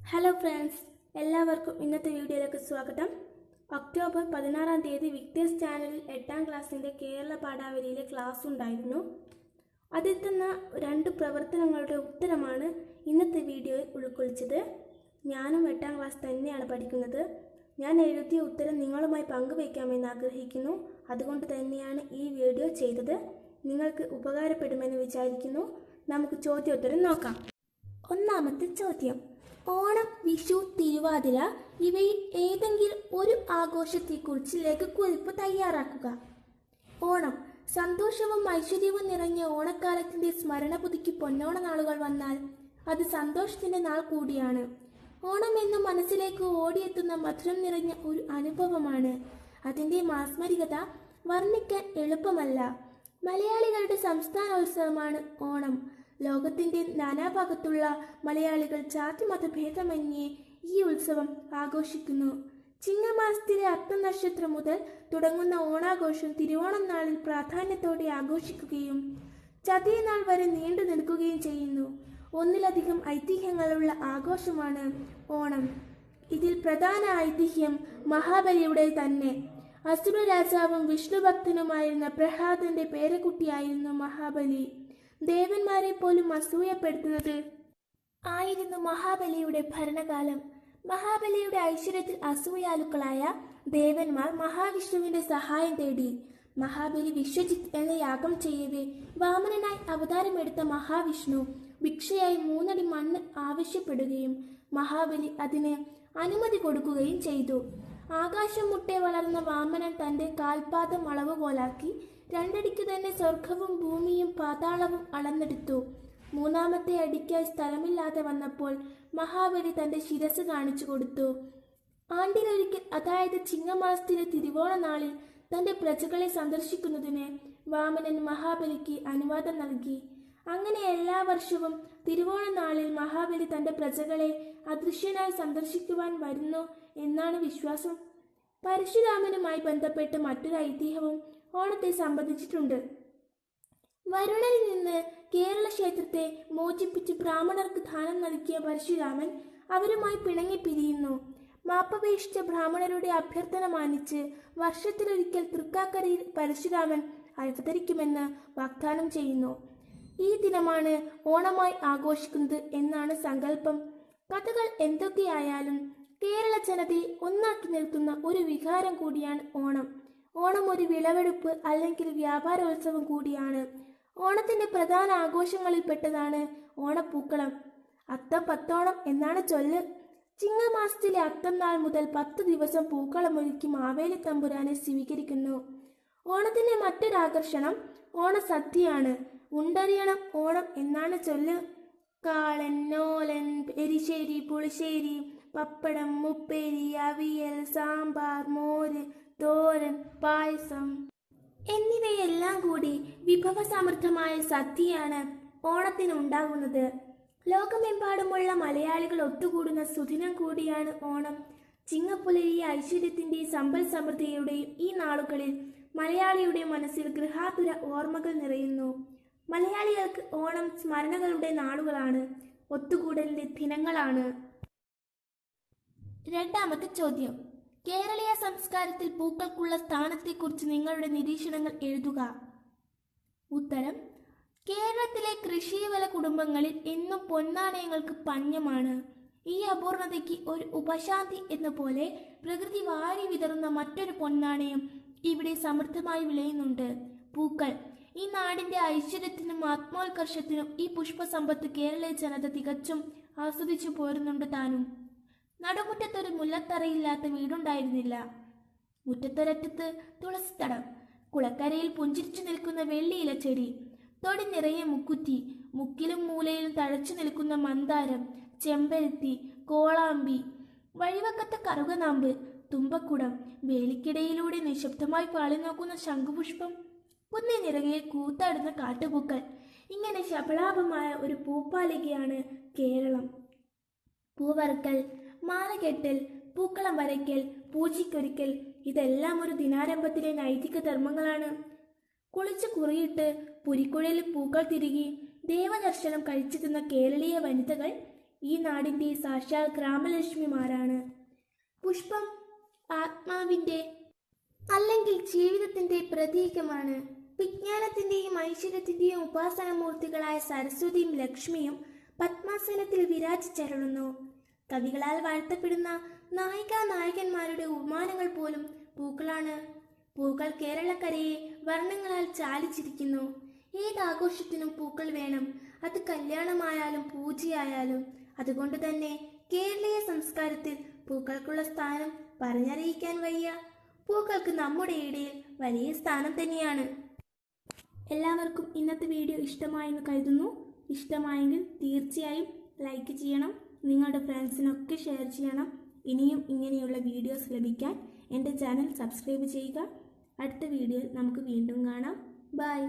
Hello friends, എല്ലാവർക്കും ഇന്നത്തെ വീഡിയോയിലേക്ക് സ്വാഗതം. ഒക്ടോബർ 16-ാം തീയതി വിക്ടേഴ്സ് ചാനലിൽ 8ാം ക്ലാസ്സിൻ്റെ കേരള പാഠാവലിയിലെ ക്ലാസ് ഉണ്ടായിരുന്നു. അതിൽ രണ്ട് പ്രവർത്തനങ്ങളുടെ ഉത്തരമാണ് ഇന്നത്തെ വീഡിയോയിൽ ഉൾക്കൊള്ളിച്ചത്. ഞാനും 8ാം ക്ലാസ് തന്നെയാണ് പഠിക്കുന്നത്. ഞാൻ എഴുതിയ ഉത്തരം നിങ്ങളുമായി പങ്കുവയ്ക്കാമെന്ന് ആഗ്രഹിക്കുന്നു. അതുകൊണ്ട് തന്നെയാണ് ഈ വീഡിയോ ചെയ്തത്. നിങ്ങൾക്ക് ഉപകാരപ്പെടുമെന്ന് വിചാരിക്കുന്നു. നമുക്ക് ചോദ്യോത്തരം നോക്കാം. ഒന്നാമത്തെ ചോദ്യം: ഓണം, വിഷു, തിരുവാതിര ഇവയിൽ ഏതെങ്കിലും ഒരു ആഘോഷത്തെക്കുറിച്ച് ലഘുക്കുറിപ്പ് തയ്യാറാക്കുക. ഓണം: സന്തോഷവും ഐശ്വര്യവും നിറഞ്ഞ ഓണക്കാലത്തിന്റെ സ്മരണ പുതുക്കി പൊന്നോണ നാളുകൾ വന്നാൽ അത് സന്തോഷത്തിന്റെ നാൾ കൂടിയാണ്. ഓണം എന്നും മനസ്സിലേക്ക് ഓടിയെത്തുന്ന മധുരം നിറഞ്ഞ ഒരു അനുഭവമാണ്. അതിന്റെ മാസ്മരികത വർണ്ണിക്കാൻ എളുപ്പമല്ല. മലയാളികളുടെ സംസ്ഥാനോത്സവമാണ് ഓണം. ലോകത്തിന്റെ നാനാഭാഗത്തുള്ള മലയാളികൾ ജാതി മതഭേദമന്യേ ഈ ഉത്സവം ആഘോഷിക്കുന്നു. ചിങ്ങമാസത്തിലെ അത്തം നക്ഷത്രം മുതൽ തുടങ്ങുന്ന ഓണാഘോഷം തിരുവോണം നാളിൽ പ്രാധാന്യത്തോടെ ആഘോഷിക്കുകയും ചതയ നാൾ വരെ നീണ്ടു നിൽക്കുകയും ചെയ്യുന്നു. ഒന്നിലധികം ഐതിഹ്യങ്ങളുള്ള ആഘോഷമാണ് ഓണം. ഇതിൽ പ്രധാന ഐതിഹ്യം മഹാബലിയുടെ തന്നെ. അസുര രാജാവും വിഷ്ണുഭക്തനുമായിരുന്ന പ്രഹ്ലാദന്റെ പേരക്കുട്ടിയായിരുന്നു മഹാബലി. ദേവന്മാരെ പോലും അസൂയപ്പെടുത്തുന്നത് ആയിരുന്നു മഹാബലിയുടെ ഭരണകാലം. മഹാബലിയുടെ ഐശ്വര്യത്തിൽ അസൂയാലുക്കളായ ദേവന്മാർ മഹാവിഷ്ണുവിന്റെ സഹായം തേടി. മഹാബലി വിശ്വജിത്ത് എന്ന യാഗം ചെയ്യവേ വാമനനായി അവതാരമെടുത്ത മഹാവിഷ്ണു ഭിക്ഷയായി 3 അടി മണ്ണ് ആവശ്യപ്പെടുകയും മഹാബലി അതിന് അനുമതി കൊടുക്കുകയും ചെയ്തു. ആകാശം മുട്ടെ വളർന്ന വാമനൻ തന്റെ കാൽപാദം അളവുകോലാക്കി 2 അടിക്ക് തന്നെ സ്വർഗവും ഭൂമിയും പാതാളവും അളന്നെടുത്തു. 3ാമത്തെ അടിക്കായി സ്ഥലമില്ലാതെ വന്നപ്പോൾ മഹാബലി തന്റെ ശിരസ് കാണിച്ചു കൊടുത്തു. ആണ്ടിലൊരിക്കൽ, അതായത് ചിങ്ങമാസത്തിലെ തിരുവോണ നാളിൽ തന്റെ പ്രജകളെ സന്ദർശിക്കുന്നതിന് വാമനൻ മഹാബലിക്ക് അനുവാദം നൽകി. അങ്ങനെ എല്ലാ വർഷവും തിരുവോണ നാളിൽ മഹാബലി തന്റെ പ്രജകളെ അദൃശ്യനായി സന്ദർശിക്കുവാൻ വരുന്നു എന്നാണ് വിശ്വാസം. പരശുരാമനുമായി ബന്ധപ്പെട്ട് മറ്റൊരു ഐതിഹ്യവും ഓണത്തെ സംബന്ധിച്ചിട്ടുണ്ട്. വരുണനിൽ നിന്ന് കേരള ക്ഷേത്രത്തെ മോചിപ്പിച്ച് ബ്രാഹ്മണർക്ക് ദാനം നൽകിയ പരശുരാമൻ അവരുമായി പിണങ്ങി പിരിയുന്നു. മാപ്പപേക്ഷിച്ച ബ്രാഹ്മണരുടെ അഭ്യർത്ഥന മാനിച്ച് വർഷത്തിലൊരിക്കൽ തൃക്കാക്കരയിൽ പരശുരാമൻ അവതരിക്കുമെന്ന് വാഗ്ദാനം ചെയ്യുന്നു. ഈ ദിനമാണ് ഓണമായി ആഘോഷിക്കുന്നത് എന്നാണ് സങ്കല്പം. കഥകൾ എന്തൊക്കെയായാലും കേരള ജനതയെ ഒന്നാക്കി നിർത്തുന്ന ഒരു വികാരം കൂടിയാണ് ഓണം. ഓണം ഒരു വിളവെടുപ്പ് അല്ലെങ്കിൽ വ്യാപാരോത്സവം കൂടിയാണ്. ഓണത്തിന്റെ പ്രധാന ആഘോഷങ്ങളിൽപ്പെട്ടതാണ് ഓണപ്പൂക്കളം. അത്തം പത്തോണം എന്നാണ് ചൊല്ല്. ചിങ്ങമാസത്തിലെ അത്തം നാൾ മുതൽ 10 ദിവസം പൂക്കളമൊരുക്കി മാവേലി തമ്പുരാനെ സ്വീകരിക്കുന്നു. ഓണത്തിന്റെ മറ്റൊരാകർഷണം ഓണസദ്യയാണ്. ഉണ്ടറിയണം ഓണം എന്നാണ് ചൊല്ല്. കാളൻ, നോലൻ, എരിശ്ശേരി, പുളിശ്ശേരി, പപ്പടം, ഉപ്പേരി, അവിയൽ, സാമ്പാർ, മോര്, തോരൻ, പായസം എന്നിവയെല്ലാം കൂടി വിഭവസമൃദ്ധമായ സദ്യയാണ് ഓണത്തിന് ഉണ്ടാകുന്നത്. ലോകമെമ്പാടുമുള്ള മലയാളികൾ ഒത്തുകൂടുന്ന സുദിനം കൂടിയാണ് ഓണം. ചിങ്ങപ്പുലരിയ ഐശ്വര്യത്തിന്റെയും സമ്പൽ സമൃദ്ധിയുടെയും ഈ നാളുകളിൽ മലയാളിയുടെ മനസ്സിൽ ഗൃഹാതുര ഓർമ്മകൾ നിറയുന്നു. മലയാളികൾക്ക് ഓണം സ്മരണകളുടെ നാളുകളാണ്, ഒത്തുകൂടലിന്റെ ദിനങ്ങളാണ്. രണ്ടാമത്തെ ചോദ്യം: കേരളീയ സംസ്കാരത്തിൽ പൂക്കൾക്കുള്ള സ്ഥാനത്തെക്കുറിച്ച് നിങ്ങളുടെ നിരീക്ഷണങ്ങൾ എഴുതുക. ഉത്തരം: കേരളത്തിലെ കൃഷിവല കുടുംബങ്ങളിൽ എന്നും പൊന്നാണയങ്ങൾക്ക് പഞ്ഞമാണ്. ഈ അപൂർണതയ്ക്ക് ഒരു ഉപശാന്തി എന്ന പോലെ പ്രകൃതി വാരി വിതറുന്ന മറ്റൊരു പൊന്നാണയം ഇവിടെ സമൃദ്ധമായി വിളയുന്നുണ്ട്: പൂക്കൾ. ഈ നാടിന്റെ ഐശ്വര്യത്തിനും ആത്മോത്കർഷത്തിനും ഈ പുഷ്പസമ്പത്ത് കേരളീയ ജനത തികച്ചും ആസ്വദിച്ചു പോരുന്നുണ്ട് താനും. നടുമുറ്റത്തൊരു മുല്ലത്തറയില്ലാത്ത വീടുണ്ടായിരുന്നില്ല. മുറ്റത്തൊരറ്റത്ത് തുളസിത്തടം, കുളക്കരയിൽ പുഞ്ചിരിച്ചു നിൽക്കുന്ന വെള്ളിയില ചെടി, തൊടി നിറയെ മുക്കുറ്റി, മുക്കിലും മൂലയിലും തഴച്ചു നിൽക്കുന്ന മന്ദാരം, ചെമ്പരത്തി, കോളാമ്പി, വഴിവക്കത്തെ കറുകനാമ്പ്, തുമ്പക്കുടം, വേലിക്കിടയിലൂടെ നിശബ്ദമായി പാളി നോക്കുന്ന ശംഖുപുഷ്പം, കുന്നി നിറയെ കൂത്താടുന്ന കാട്ടുപൂക്കൾ. ഇങ്ങനെ ശബളാഭമായ ഒരു പൂപ്പാലികയാണ് കേരളം. പൂവറുക്കൽ, മാലകെട്ടൽ, പൂക്കളം വരയ്ക്കൽ, പൂജിക്കൊരുക്കൽ ഇതെല്ലാം ഒരു ദിനാരംഭത്തിലെ നൈതിക ധർമ്മങ്ങളാണ്. കുളിച്ച് കുറിയിട്ട് പുരിക്കുഴലിൽ പൂക്കൾ തിരികെ ദേവദർശനം കഴിച്ചെത്തുന്ന കേരളീയ വനിതകൾ ഈ നാടിൻ്റെ സാക്ഷാൽ ഗ്രാമലക്ഷ്മിമാരാണ്. പുഷ്പം ആത്മാവിൻ്റെ അല്ലെങ്കിൽ ജീവിതത്തിൻ്റെ പ്രതീകമാണ്. വിജ്ഞാനത്തിൻ്റെയും ഐശ്വര്യത്തിൻ്റെയും ഉപാസനമൂർത്തികളായ സരസ്വതിയും ലക്ഷ്മിയും പത്മാസനത്തിൽ വിരാജിച്ചരുളുന്നു. കവികളാൽ വാഴ്ത്തപ്പെടുന്ന നായികാനായകന്മാരുടെ ഉപമാനങ്ങൾ പോലും പൂക്കളാണ്. പൂക്കൾ കേരളക്കരയെ വർണ്ണങ്ങളാൽ ചാലിച്ചിരിക്കുന്നു. ഏതാഘോഷത്തിനും പൂക്കൾ വേണം, അത് കല്യാണമായാലും പൂജയായാലും. അതുകൊണ്ട് തന്നെ കേരളീയ സംസ്കാരത്തിൽ പൂക്കൾക്കുള്ള സ്ഥാനം പറഞ്ഞറിയിക്കാൻ വയ്യ. പൂക്കൾക്ക് നമ്മുടെ ഇടയിൽ വലിയ സ്ഥാനം തന്നെയാണ്. എല്ലാവർക്കും ഇന്നത്തെ വീഡിയോ ഇഷ്ടമായെന്ന് കരുതുന്നു. ഇഷ്ടമായെങ്കിൽ തീർച്ചയായും ലൈക്ക് ചെയ്യണം, നിങ്ങളുടെ ഫ്രണ്ട്സിനൊക്കെ ഷെയർ ചെയ്യണം. ഇനിയും ഇങ്ങനെയുള്ള വീഡിയോസ് ലഭിക്കാൻ എൻ്റെ ചാനൽ സബ്സ്ക്രൈബ് ചെയ്യുക. അടുത്ത വീഡിയോയിൽ നമുക്ക് വീണ്ടും കാണാം. ബൈ.